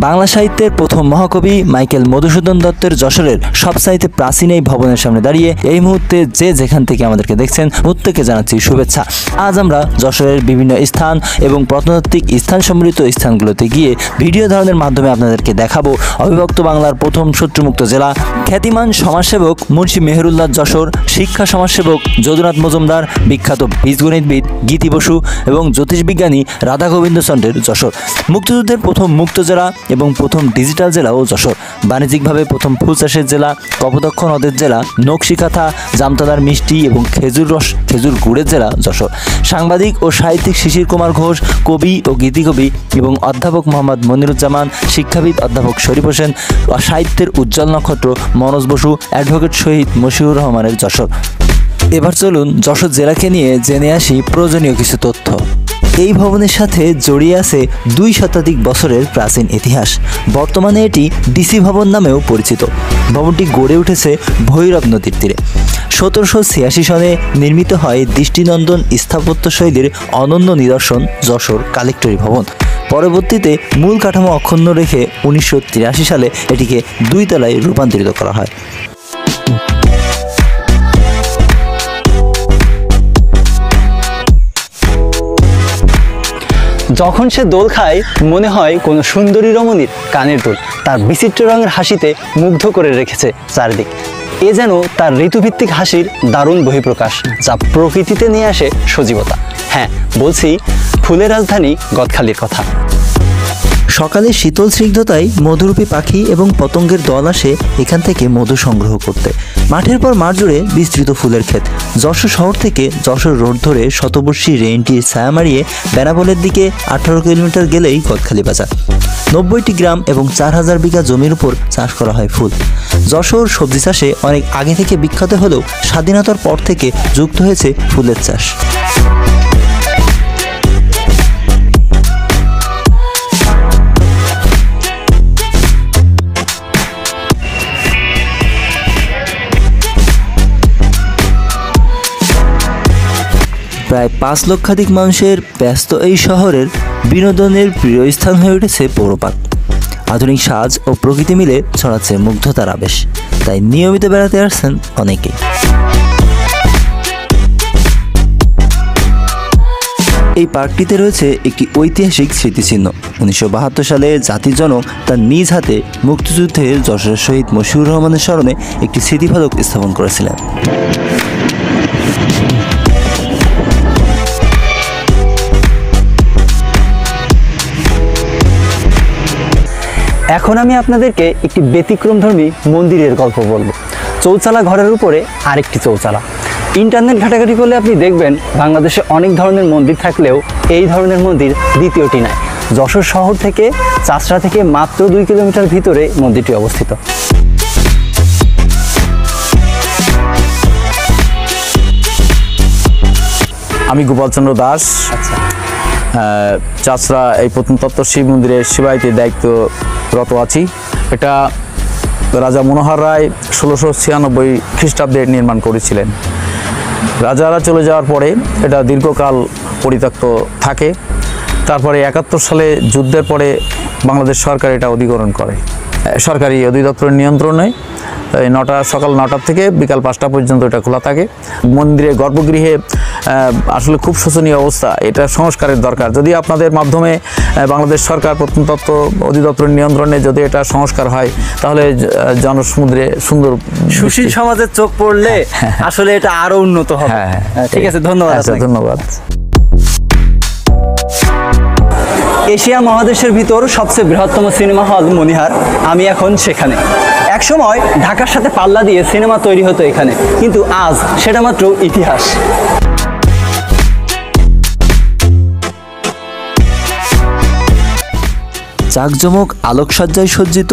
বাংলা সাহিত্যের প্রথম মহাকবি মাইকেল মধুসূদন দত্তের যশোরের সবচাইতে প্রাচীন এই ভবনের সামনে দাঁড়িয়ে এই মুহূর্তে যে যেখান থেকে আমাদেরকে দেখছেন প্রত্যেককে জানাচ্ছি শুভেচ্ছা। আজ আমরা যশোরের বিভিন্ন স্থান এবং প্রত্নতাত্ত্বিক স্থান সম্মিলিত স্থানগুলোতে গিয়ে ভিডিও ধারণের মাধ্যমে আপনাদেরকে দেখাবো অবিভক্ত বাংলার প্রথম শত্রুমুক্ত জেলা, খ্যাতিমান সমাজসেবক মুন্সি মেহেরুল্লাহ যশোর, শিক্ষা সমাজসেবক যদুনাথ মজুমদার, বিখ্যাত বীজগণিতবিদ গীতি বসু এবং জ্যোতিষবিজ্ঞানী রাধা গোবিন্দ চন্দ্রের যশোর, মুক্তিযুদ্ধের প্রথম মুক্ত জেলা এবং প্রথম ডিজিটাল জেলাও যশোর, বাণিজ্যিকভাবে প্রথম ফুল চাষের জেলা, কপোতাক্ষ নদের জেলা, নকশিকাথা, জামতলার মিষ্টি এবং খেজুর গুড়ের জেলা যশোর, সাংবাদিক ও সাহিত্যিক শিশির কুমার ঘোষ, কবি ও গীতিকবি এবং অধ্যাপক মোহাম্মদ মনিরুজ্জামান, শিক্ষাবিদ অধ্যাপক শরীফ হোসেন, সাহিত্যের উজ্জ্বল নক্ষত্র মনোজ বসু, অ্যাডভোকেট শহীদ মশিউর রহমানের যশোর। এবার চলুন যশোর জেলাকে নিয়ে জেনে আসি প্রয়োজনীয় কিছু তথ্য। এই ভবনের সাথে জড়িয়ে আছে 2 শতাধিক বছরের প্রাচীন ইতিহাস। বর্তমানে এটি ডিসি ভবন নামেও পরিচিত। ভবনটি গড়ে উঠেছে ভৈরব নদীর তীরে। 1786 সনে নির্মিত হয় দৃষ্টিনন্দন স্থাপত্যশৈলীর অনন্য নিদর্শন যশোর কালেক্টরি ভবন। পরবর্তীতে মূল কাঠামো অক্ষুণ্ণ রেখে 1983 সালে এটিকে 2 তলায় রূপান্তরিত করা হয়। যখন সে দোল খায় মনে হয় কোনো সুন্দরী রমণীর কানের দুল, তার বিচিত্র রঙের হাসিতে মুগ্ধ করে রেখেছে চারদিক। এ যেন তার ঋতুভিত্তিক হাসির দারুণ বহিঃপ্রকাশ, যা প্রকৃতিতে নিয়ে আসে সজীবতা। হ্যাঁ, বলছি ফুলের রাজধানী গদখালির কথা। সকালে শীতল স্নিগ্ধতায় মধুরূপী পাখি এবং পতঙ্গের দল আসে এখান থেকে মধু সংগ্রহ করতে। মাঠের পর মাঠ জুড়ে বিস্তৃত ফুলের ক্ষেত। যশোর শহর থেকে যশোর রোড ধরে শতবর্ষী রেইনটির ছায়া মারিয়ে বেনাপোলের দিকে 18 কিলোমিটার গেলেই গদখালি বাজার। 90টি গ্রাম এবং 4000 বিঘা জমির উপর চাষ করা হয় ফুল। যশোর সবজি চাষে অনেক আগে থেকে বিখ্যাত হলেও স্বাধীনতার পর থেকে যুক্ত হয়েছে ফুলের চাষ। প্রায় 5 লক্ষাধিক মানুষের ব্যস্ত এই শহরের বিনোদনের প্রিয় স্থান হয়ে উঠেছে পৌরপার্ক। আধুনিক সাজ ও প্রকৃতি মিলে ছড়াচ্ছে মুগ্ধতার আবেশ, তাই নিয়মিত বেড়াতে আসছেন অনেকেই। এই পার্কটিতে রয়েছে একটি ঐতিহাসিক স্মৃতিচিহ্ন। 1972 সালে জাতির জনক তার নিজ হাতে মুক্তিযুদ্ধে যশোরের শহীদ মশিউর রহমানের স্মরণে একটি স্মৃতিফলক স্থাপন করেছিলেন। এখন আমি আপনাদেরকে একটি ব্যতিক্রমধর্মী মন্দিরের গল্প বলবো। চৌচালা ঘরের উপরে আরেকটি চৌচালা। ইন্টারনেট ঘাটাঘাটি করলে আপনি দেখবেন বাংলাদেশে অনেক ধরনের মন্দির থাকলেও এই ধরনের মন্দির দ্বিতীয়টি নাই। যশোর শহর থেকে চাষড়া থেকে মাত্র 2 কিলোমিটার ভিতরে মন্দিরটি অবস্থিত। আমি গোপালচন্দ্র দাস। আচ্ছা, চাষড়া এই প্রত্নতত্ত্ব শিব মন্দিরের সেবায়িতে দায়িত্বরত আছি। এটা রাজা মনোহর রায় 1696 খ্রিস্টাব্দে নির্মাণ করেছিলেন। রাজারা চলে যাওয়ার পরে এটা দীর্ঘকাল পরিত্যক্ত থাকে। তারপরে 71 সালে যুদ্ধের পরে বাংলাদেশ সরকার এটা অধিগ্রহণ করে। সরকারি অধিদপ্তরের নিয়ন্ত্রণে সকাল 9টা থেকে বিকাল 5টা পর্যন্ত এটা খোলা থাকে। মন্দিরের গর্ভগৃহে আসলে খুব শোচনীয় অবস্থা, এটা সংস্কারের দরকার। যদি আপনাদের মাধ্যমে বাংলাদেশ সরকার প্রত্নতত্ত্ব অধিদপ্তরের নিয়ন্ত্রণে যদি এটা সংস্কার হয় তাহলে জনসমুদ্রে সুন্দর সুশীল সমাজের চোখ পড়লে আসলে এটা আরো উন্নত হবে। ঠিক আছে, ধন্যবাদ। ধন্যবাদ। এশিয়া মহাদেশের ভিতর সবচেয়ে বৃহত্তম সিনেমা হল মনিহার। আমি এখন সেখানে। একসময় ঢাকার সাথে পাল্লা দিয়ে সিনেমা তৈরি হতো এখানে, কিন্তু আজ সেটা মাত্র ইতিহাস। জাঁকজমক আলোকসজ্জায় সজ্জিত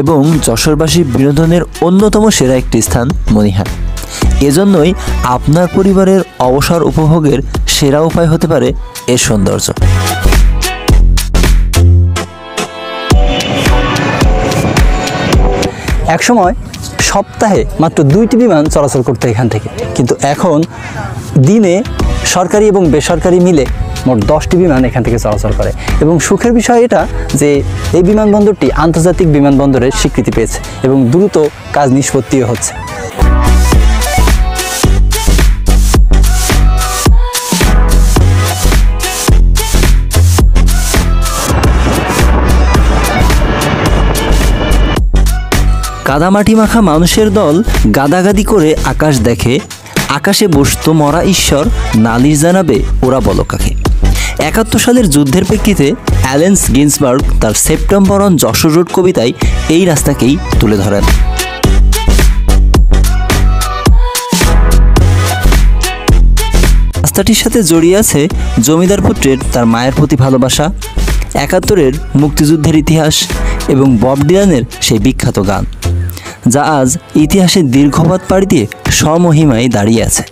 এবং যশোরবাসী বিনোদনের অন্যতম সেরা একটি স্থান মনিহার। এজন্যই আপনার পরিবারের অবসর উপভোগের সেরা উপায় হতে পারে এর সৌন্দর্য। একসময় সপ্তাহে মাত্র 2টি বিমান চলাচল করতো এখান থেকে, কিন্তু এখন দিনে সরকারি এবং বেসরকারি মিলে মোট 10টি বিমান এখান থেকে চলাচল করে। এবং সুখের বিষয় এটা যে এই বিমানবন্দরটি আন্তর্জাতিক বিমানবন্দরের স্বীকৃতি পেয়েছে এবং দ্রুত কাজ নিষ্পত্তিও হচ্ছে। কাদামাটি মাখা মানুষের দল গাদাগাদি করে আকাশ দেখে, আকাশে বসত মরা ঈশ্বর, নালিশ জানাবে ওরা বলো কাকে। 71 সালের যুদ্ধের প্রেক্ষিতে অ্যালেন্স গিন্সবার্গ তার সেপ্টেম্বর অন যশোর রোড কবিতায় এই রাস্তাকেই তুলে ধরেন। রাস্তাটির সাথে জড়িয়ে আছে জমিদার পুত্রের তার মায়ের প্রতি ভালোবাসা, 71-এর মুক্তিযুদ্ধের ইতিহাস এবং বব ডিলানের সেই বিখ্যাত গান, যা আজ ইতিহাসের দীর্ঘপথ পাড়ি দিয়ে স্বমহিমায় দাঁড়িয়ে আছে।